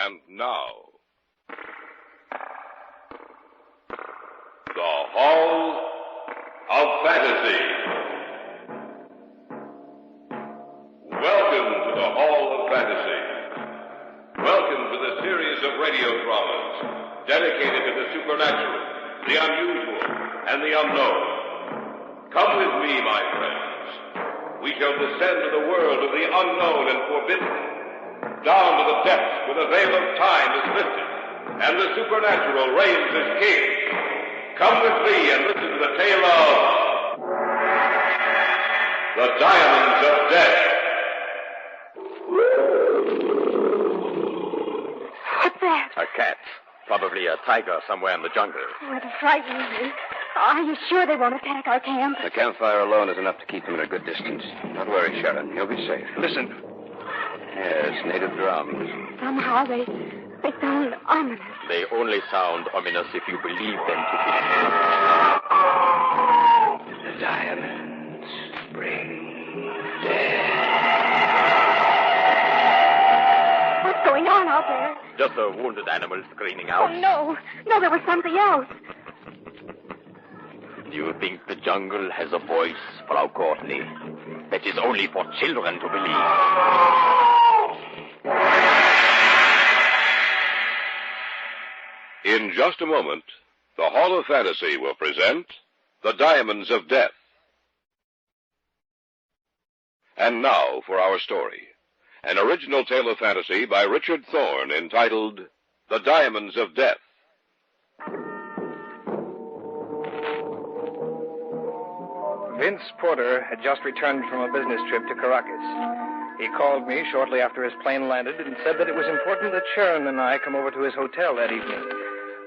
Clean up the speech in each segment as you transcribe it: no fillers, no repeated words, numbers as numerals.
And now, the Hall of Fantasy. Welcome to the Hall of Fantasy. Welcome to the series of radio dramas dedicated to the supernatural, the unusual, and the unknown. Come with me, my friends. We shall descend to the world of the unknown and forbidden, down to the depths where the veil of time is lifted, and the supernatural reigns as king. Come with me and listen to the tale of the Diamonds of Death. What's that? A cat. Probably a tiger somewhere in the jungle. Oh, it frightens me. Are you sure they won't attack our camp? The campfire alone is enough to keep them at a good distance. Don't worry, Sharon. You'll be safe. Listen. Yes, native drums. Somehow they sound ominous. They only sound ominous if you believe them to be. The diamonds bring death. What's going on out there? Just a wounded animal screaming Oh, out. no. No, there was something else. Do you think the jungle has a voice, Frau Courtney? That is only for children to believe. In just a moment, the Hall of Fantasy will present The Diamonds of Death. And now for our story. An original tale of fantasy by Richard Thorne entitled The Diamonds of Death. Vince Porter had just returned from a business trip to Caracas. He called me shortly after his plane landed and said that it was important that Sharon and I come over to his hotel that evening.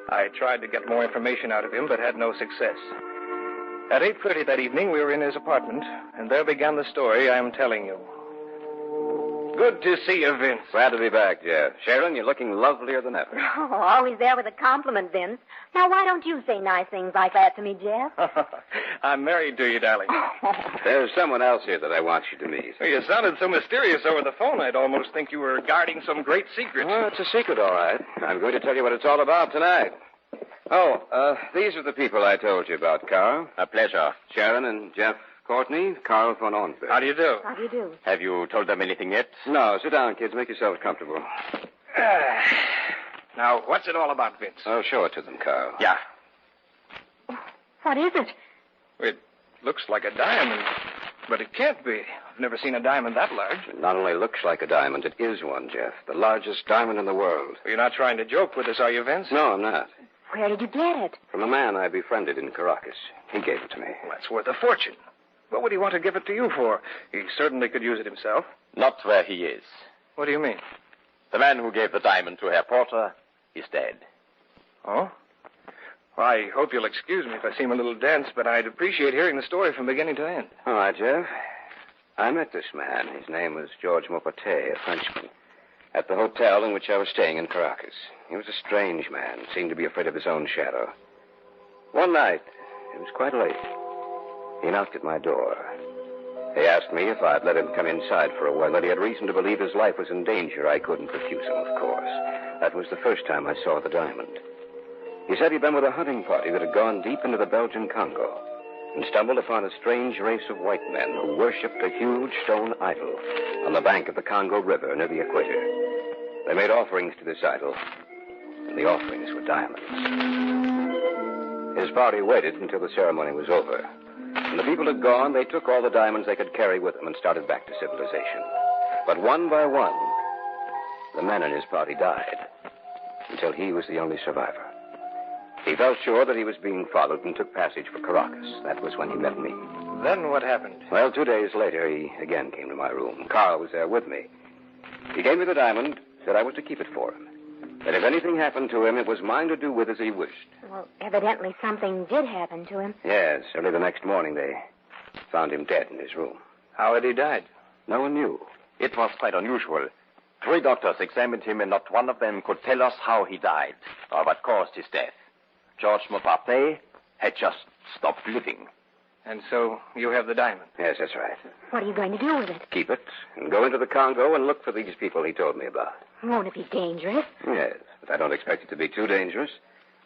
I tried to get more information out of him, but had no success. At 8:30 that evening, we were in his apartment, and there began the story I am telling you. Good to see you, Vince. Glad to be back, Jeff. Sharon, you're looking lovelier than ever. Oh, always there with a compliment, Vince. Now, why don't you say nice things like that to me, Jeff? I'm married to you, darling. There's someone else here that I want you to meet. Well, you sounded so mysterious over the phone, I'd almost think you were guarding some great secret. Well, it's a secret, all right. I'm going to tell you what it's all about tonight. These are the people I told you about, Carl. A pleasure. Sharon and Jeff Courtney, Carl von Ornberg. How do you do? How do you do? Have you told them anything yet? No, sit down, kids. Make yourselves comfortable. Now, what's it all about, Vince? Oh, show it to them, Carl. Yeah. What is it? It looks like a diamond, but it can't be. I've never seen a diamond that large. It not only looks like a diamond, it is one, Jeff. The largest diamond in the world. You're not trying to joke with us, are you, Vince? No, I'm not. Where did you get it? From a man I befriended in Caracas. He gave it to me. Well, that's worth a fortune. What would he want to give it to you for? He certainly could use it himself. Not where he is. What do you mean? The man who gave the diamond to Herr Porter is dead. Oh? Well, I hope you'll excuse me if I seem a little dense, but I'd appreciate hearing the story from beginning to end. All right, Jeff. I met this man. His name was George Maupetit, a Frenchman, at the hotel in which I was staying in Caracas. He was a strange man, seemed to be afraid of his own shadow. One night, it was quite late, he knocked at my door. He asked me if I'd let him come inside for a while, that he had reason to believe his life was in danger. I couldn't refuse him, of course. That was the first time I saw the diamond. He said he'd been with a hunting party that had gone deep into the Belgian Congo and stumbled upon a strange race of white men who worshipped a huge stone idol on the bank of the Congo River near the equator. They made offerings to this idol, and the offerings were diamonds. His party waited until the ceremony was over. When the people had gone, they took all the diamonds they could carry with them and started back to civilization. But one by one, the men in his party died, until he was the only survivor. He felt sure that he was being followed and took passage for Caracas. That was when he met me. Then what happened? Well, 2 days later, he again came to my room. Carl was there with me. He gave me the diamond, said I was to keep it for him. That if anything happened to him, it was mine to do with as he wished. Well, evidently something did happen to him. Yes, early the next morning, they found him dead in his room. How had he died? No one knew. It was quite unusual. 3 doctors examined him, and not one of them could tell us how he died or what caused his death. George Maupetit had just stopped living. And so you have the diamond? Yes, that's right. What are you going to do with it? Keep it and go into the Congo and look for these people he told me about. Won't it be dangerous? Yes, but I don't expect it to be too dangerous.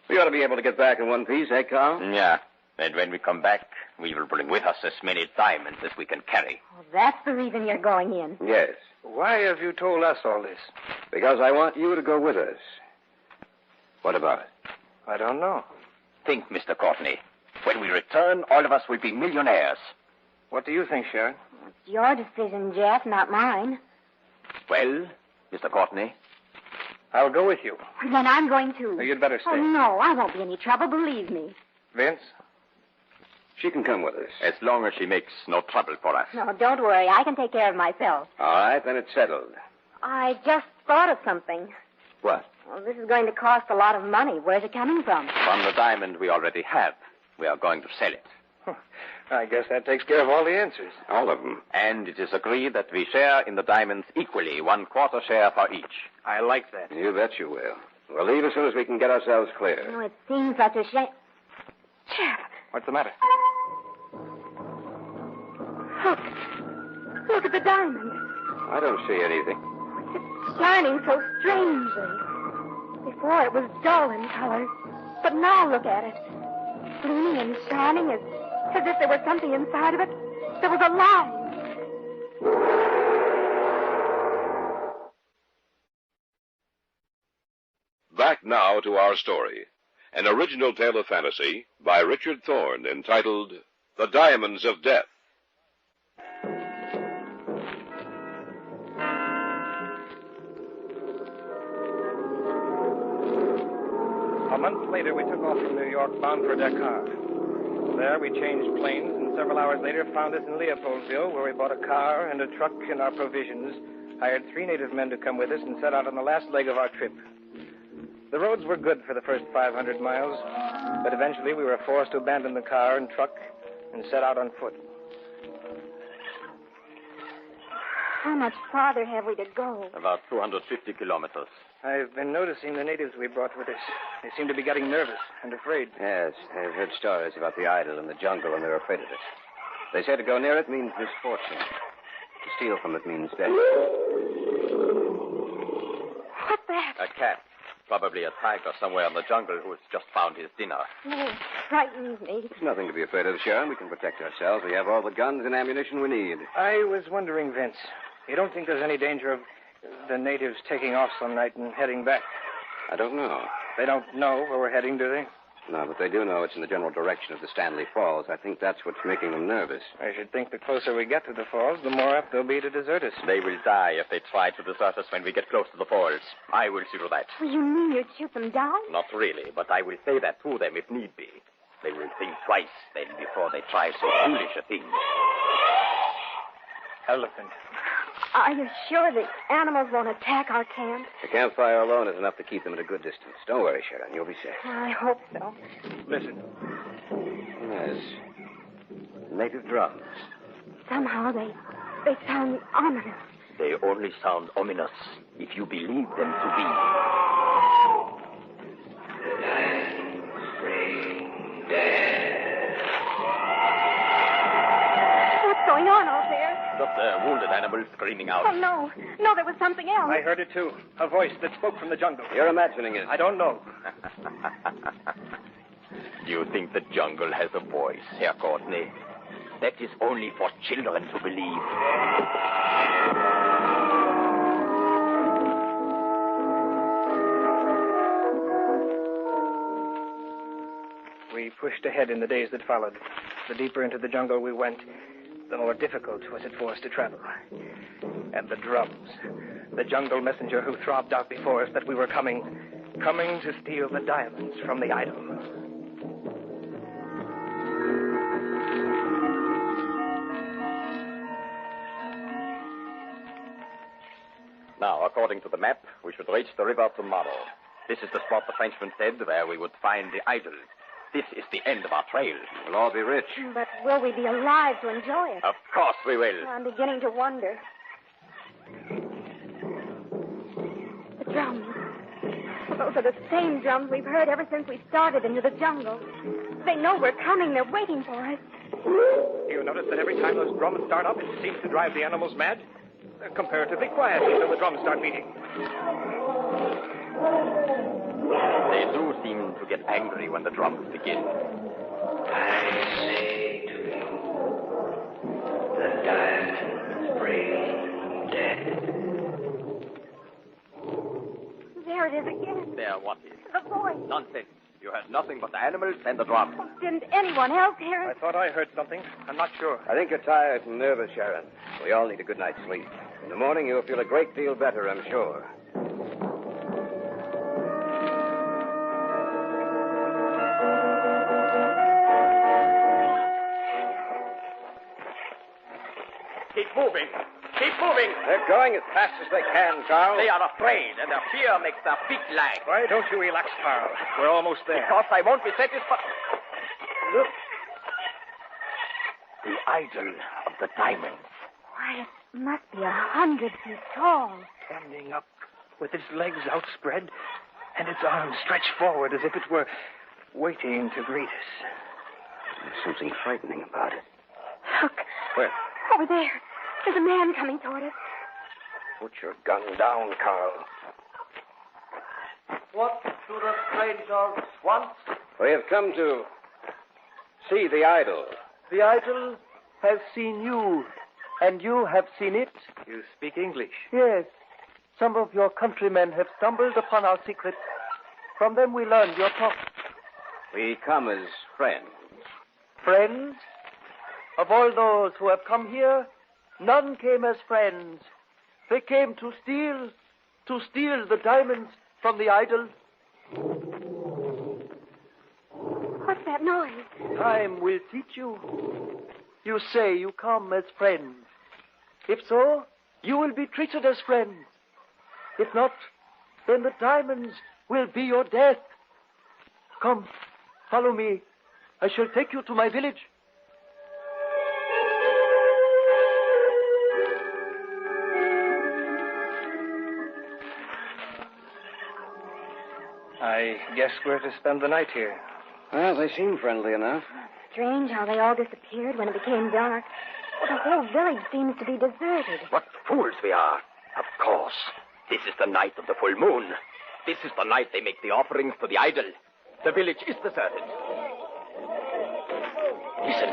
We ought to be able to get back in one piece, eh, Carl? Yeah. And when we come back, we will bring with us as many diamonds as we can carry. Well, that's the reason you're going in. Yes, Why have you told us all this? because I want you to go with us. What about it? I don't know. Think, Mr. Courtney. When we return, all of us will be millionaires. What do you think, Sharon? It's your decision, Jeff, not mine. Well, Mr. Courtney? I'll go with you. Then I'm going too. No, you'd better stay. Oh, no, I won't be any trouble, believe me. Vince? She can come with us. As long as she makes no trouble for us. No, don't worry. I can take care of myself. All right, then it's settled. I just thought of something. What? Well, this is going to cost a lot of money. Where's it coming from? From the diamond we already have. We are going to sell it. I guess that takes care of all the answers. All of them. And it is agreed that we share in the diamonds equally, 1/4 share for each. I like that. You bet you will. We'll leave as soon as we can get ourselves clear. Oh, it seems such a shame. Jeff, What's the matter? look. Look at the diamond. I don't see anything. It's shining so strangely. Before it was dull in color. But now look at it. Gleaming and shining as if there was something inside of it that was alive. Back now to our story. An original tale of fantasy by Richard Thorne entitled The Diamonds of Death. A month later, we took off from New York, bound for Dakar. There, we changed planes, and several hours later found us in Leopoldville, where we bought a car and a truck and our provisions, hired 3 native men to come with us, and set out on the last leg of our trip. The roads were good for the first 500 miles, but eventually we were forced to abandon the car and truck and set out on foot. How much farther have we to go? About 250 kilometers. I've been noticing the natives we brought with us. They seem to be getting nervous and afraid. Yes, I've heard stories about the idol in the jungle, and they're afraid of it. They say to go near it means misfortune. To steal from it means death. What's that? A cat. Probably a tiger somewhere in the jungle who has just found his dinner. Oh, it frightens me. There's nothing to be afraid of, Sharon. We can protect ourselves. We have all the guns and ammunition we need. I was wondering, Vince, you don't think there's any danger of the natives taking off some night and heading back? I don't know. They don't know where we're heading, do they? No, but they do know it's in the general direction of the Stanley Falls. I think that's what's making them nervous. I should think the closer we get to the falls, the more apt they'll be to desert us. They will die if they try to desert us when we get close to the falls. I will see to that. You mean you'd shoot them down? Not really, but I will say that to them if need be. They will think twice then before they try so foolish a thing. Elephant. Are you sure the animals won't attack our camp? The campfire alone is enough to keep them at a good distance. Don't worry, Sharon. You'll be safe. I hope so. Listen. Yes. Native drums. Somehow they sound ominous. They only sound ominous if you believe them to be. What's going on out there? The wounded animals screaming out. Oh, no. No, there was something else. I heard it, too. A voice that spoke from the jungle. You're imagining it. I don't know. You think the jungle has a voice, Herr Courtney? That is only for children to believe. We pushed ahead in the days that followed. The deeper into the jungle we went, the more difficult was it for us to travel. And the drums. The jungle messenger who throbbed out before us that we were coming to steal the diamonds from the idol. Now, according to the map, we should reach the river tomorrow. This is the spot the Frenchman said where we would find the idol. This is the end of our trail. We'll all be rich. But will we be alive to enjoy it? Of course we will. I'm beginning to wonder. The drums. Those are the same drums we've heard ever since we started into the jungle. They know we're coming. They're waiting for us. You notice that every time those drums start up, it seems to drive the animals mad? They're comparatively quiet until the drums start beating. They do seem to get angry when the drums begin. I say to you, the diamonds bring death. There it is again. There, what is? The voice. Nonsense. You heard nothing but the animals and the drums. Oh, didn't anyone else hear I it? thought I heard something. I'm not sure. I think you're tired and nervous, Sharon. We all need a good night's sleep. In the morning, you'll feel a great deal better, I'm sure. Keep moving. Keep moving. They're going as fast as they can, Carl. They are afraid, and their fear makes their feet lag. Why don't you relax, Carl? We're almost there. Because I won't be satisfied. Look. The idol of the diamonds. Why, it must be 100 feet tall. Standing up with its legs outspread and its arms stretched forward as if it were waiting to greet us. There's something frightening about it. Look. Where? Over there. There's a man coming toward us. Put your gun down, Carl. What do the strangers want? We have come to see the idol. The idol has seen you, and you have seen it. You speak English. Yes. Some of your countrymen have stumbled upon our secret. From them we learned your talk. We come as friends. Friends? Of all those who have come here, none came as friends. They came to steal the diamonds from the idol. What's that noise? Time will teach you. You say you come as friends. If so, you will be treated as friends. If not, then the diamonds will be your death. Come, follow me. I shall take you to my village. I guess we're to spend the night here. Well, they seem friendly enough. Strange how they all disappeared when it became dark. The whole village seems to be deserted. What fools we are. Of course. This is the night of the full moon. This is the night they make the offerings to the idol. The village is deserted. Listen.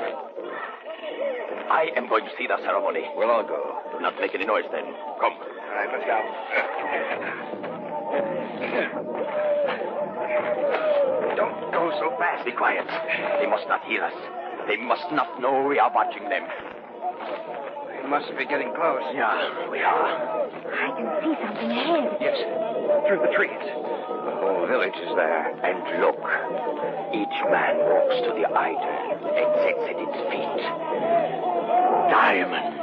I am going to see the ceremony. We'll all go. Do not make any noise then. Come. All right, let's go. Don't go so fast. Be quiet. They must not hear us. They must not know we are watching them. We must be getting close. Yeah, we are. I can see something ahead. Yes, through the trees. The whole village is there. And look. Each man walks to the idol and sets at its feet. Diamonds.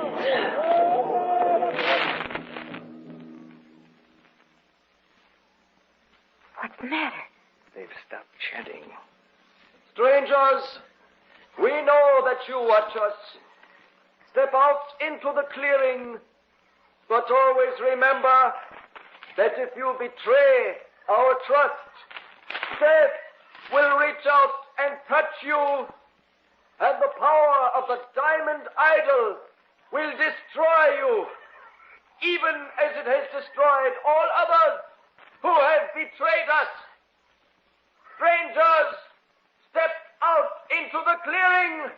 What's the matter? They've stopped chanting. Strangers, we know that you watch us. Step out into the clearing, but always remember that if you betray our trust, death will reach out and touch you, and the power of the diamond idol will destroy you, even as it has destroyed all others who have betrayed us. Strangers, step out into the clearing.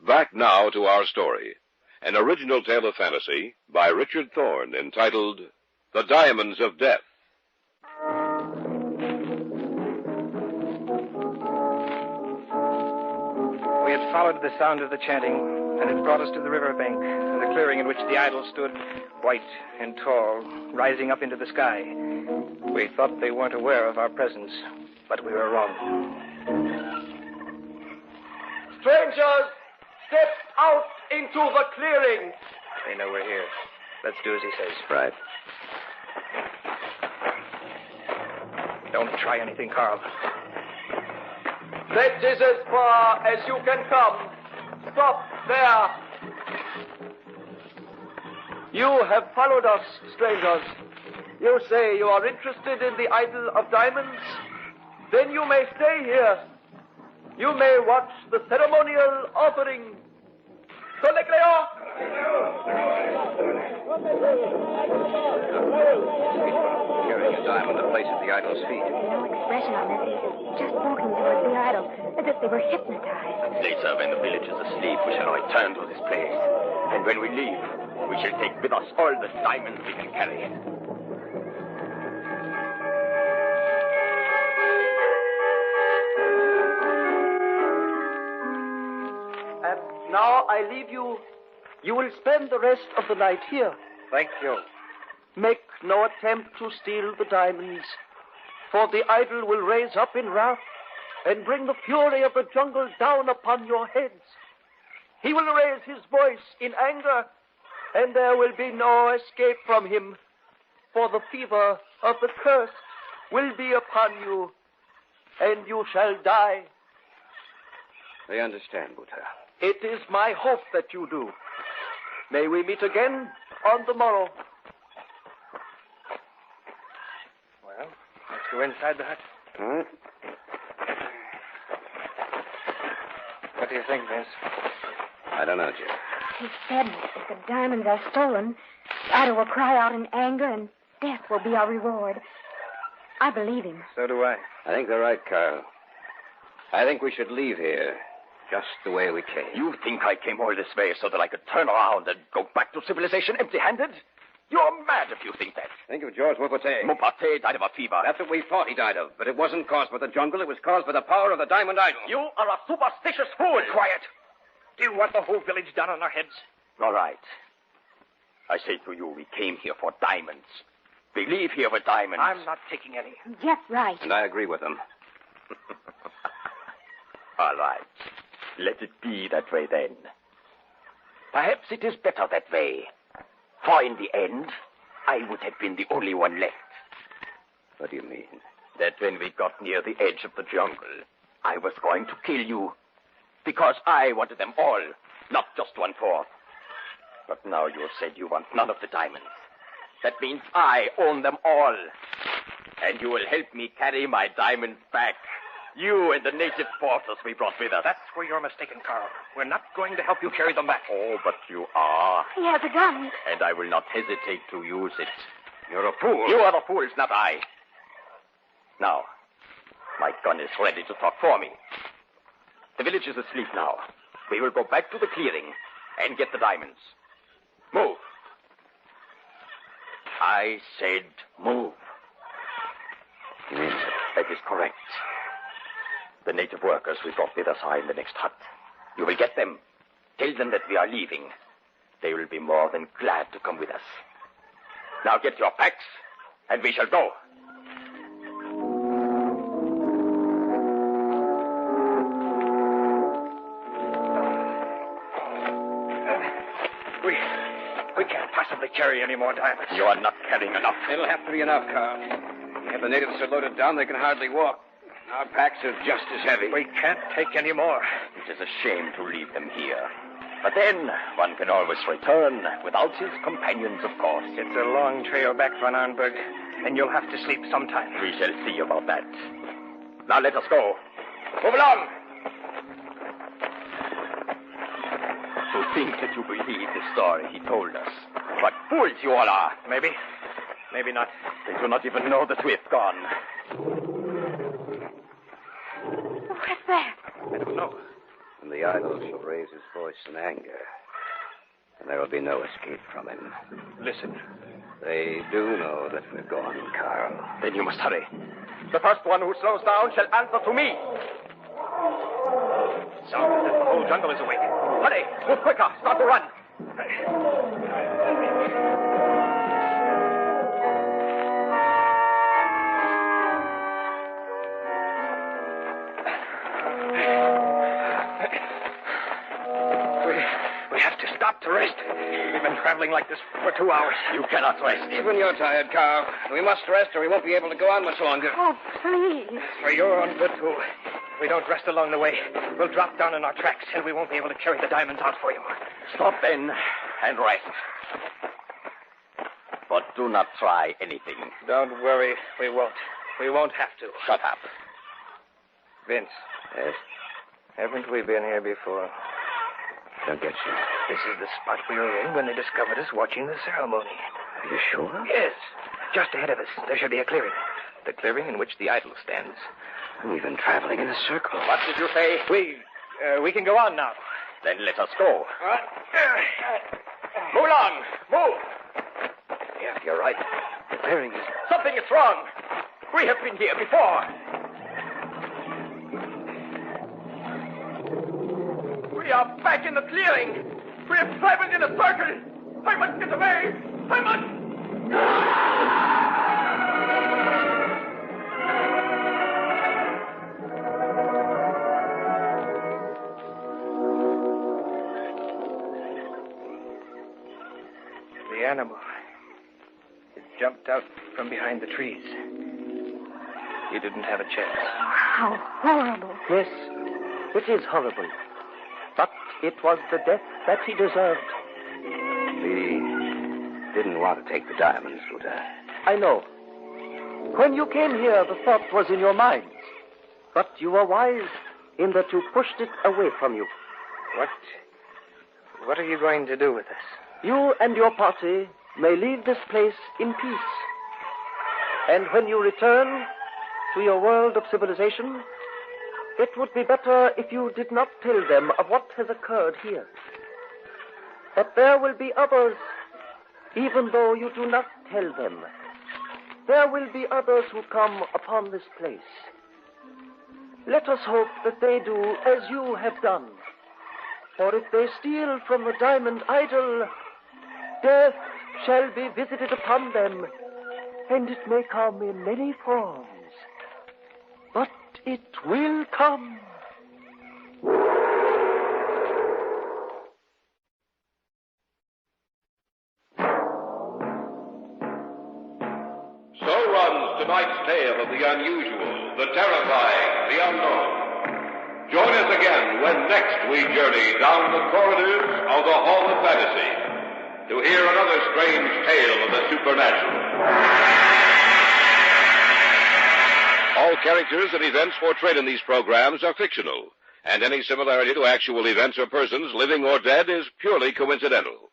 Back now to our story. An original tale of fantasy by Richard Thorne entitled The Diamonds of Death. We had followed the sound of the chanting, and it brought us to the riverbank and the clearing in which the idol stood, white and tall, rising up into the sky. We thought they weren't aware of our presence, but we were wrong. Strangers, step out into the clearing. They know we're here. Let's do as he says. Right. Don't try anything, Carl. That is as far as you can come. Stop there. You have followed us, strangers. You say you are interested in the idol of diamonds? Then you may stay here. You may watch the ceremonial offering Victor Leclerc! Carrying a diamond that places the idol's feet. No expression on their faces, just walking towards the idol, as if they were hypnotized. Later, when the village is asleep, we shall return to this place. And when we leave, we shall take with us all the diamonds we can carry. And now I leave you. You will spend the rest of the night here. Thank you. Make no attempt to steal the diamonds, for the idol will raise up in wrath and bring the fury of the jungle down upon your heads. He will raise his voice in anger, and there will be no escape from him, for the fever of the curse will be upon you, and you shall die. I understand, Buddha. It is my hope that you do. May we meet again on the morrow. Well, let's go inside the hut. All right. What do you think, Vince? I don't know, Jeff. He said if the diamonds are stolen, the idol will cry out in anger and death will be our reward. I believe him. So do I. I think they're right, Carl. I think we should leave here just the way we came. You think I came all this way so that I could turn around and go back to civilization empty-handed? You're mad if you think that. Think of George Maupassant. Maupassant died of a fever. That's what we thought he died of, but it wasn't caused by the jungle. It was caused by the power of the diamond idol. You are a superstitious fool. Quiet. Do you want the whole village down on our heads? All right. I say to you, we came here for diamonds. We leave here with diamonds. I'm not taking any. Jeff's right. And I agree with them. All right. Let it be that way then. Perhaps it is better that way. For in the end, I would have been the only one left. What do you mean? That when we got near the edge of the jungle, I was going to kill you. Because I wanted them all, not just 1/4. But now you have said you want none of the diamonds. That means I own them all. And you will help me carry my diamonds back. You and the native porters we brought with us. That's where you're mistaken, Carl. We're not going to help you carry them back. Oh, but you are. He has a gun. And I will not hesitate to use it. You're a fool. You are the fools, not I. Now, my gun is ready to talk for me. The village is asleep now. We will go back to the clearing and get the diamonds. Move. I said move. You mean That is correct. The native workers we brought with us are in the next hut. You will get them. Tell them that we are leaving. They will be more than glad to come with us. Now get your packs, and we shall go. We can't possibly carry any more diamonds. You are not carrying enough. It'll have to be enough, Carl. If the natives are loaded down, they can hardly walk. Our packs are just as heavy. We can't take any more. It is a shame to leave them here. But then, one can always return without his companions, of course. It's a long trail back from Arnberg, and you'll have to sleep sometime. We shall see about that. Now let us go. Move along! To think that you believe the story he told us. What fools you all are. Maybe. Maybe not. They do not even know that we have gone. What's that? I don't know. And the idol shall raise his voice in anger. And there will be no escape from him. Listen. They do know that we're gone, Carl. Then you must hurry. The first one who slows down shall answer to me. Sounds as if the whole jungle is awake. Hurry! Move quicker! Start to run! We have to stop to rest. We've been traveling like this for 2 hours. You cannot rest. Even you're tired, Carl. We must rest or we won't be able to go on much longer. Oh, please. For your own good, too. If we don't rest along the way, we'll drop down in our tracks, and we won't be able to carry the diamonds out for you. Stop then and rest. But do not try anything. Don't worry. We won't. We won't have to. Shut up. Vince, Yes? haven't we been here before? Don't get you. This is the spot we were in when they discovered us watching the ceremony. Are you sure? Yes. Just ahead of us, there should be a clearing. The clearing in which the idol stands. We've been traveling in a circle. What did you say? We can go on now. Then let us go. Move along. Move. Yeah, you're right. The clearing is... Something is wrong. We have been here before. We are back in the clearing. We have traveled in a circle. I must get away. I must. The animal. It jumped out from behind the trees. He didn't have a chance. How horrible. Yes, it is horrible. But it was the death that he deserved. We didn't want to take the diamonds, Luda. I know. When you came here, the thought was in your minds. But you were wise in that you pushed it away from you. What are you going to do with us? You and your party may leave this place in peace. And when you return to your world of civilization, it would be better if you did not tell them of what has occurred here. But there will be others, even though you do not tell them. There will be others who come upon this place. Let us hope that they do as you have done. For if they steal from the diamond idol, death shall be visited upon them, and it may come in many forms. But it will come. So runs tonight's tale of the unusual, the terrifying, the unknown. Join us again when next we journey down the corridors of the Hall of Fantasy to hear another strange tale of the supernatural. All characters and events portrayed in these programs are fictional, and any similarity to actual events or persons, living or dead, is purely coincidental.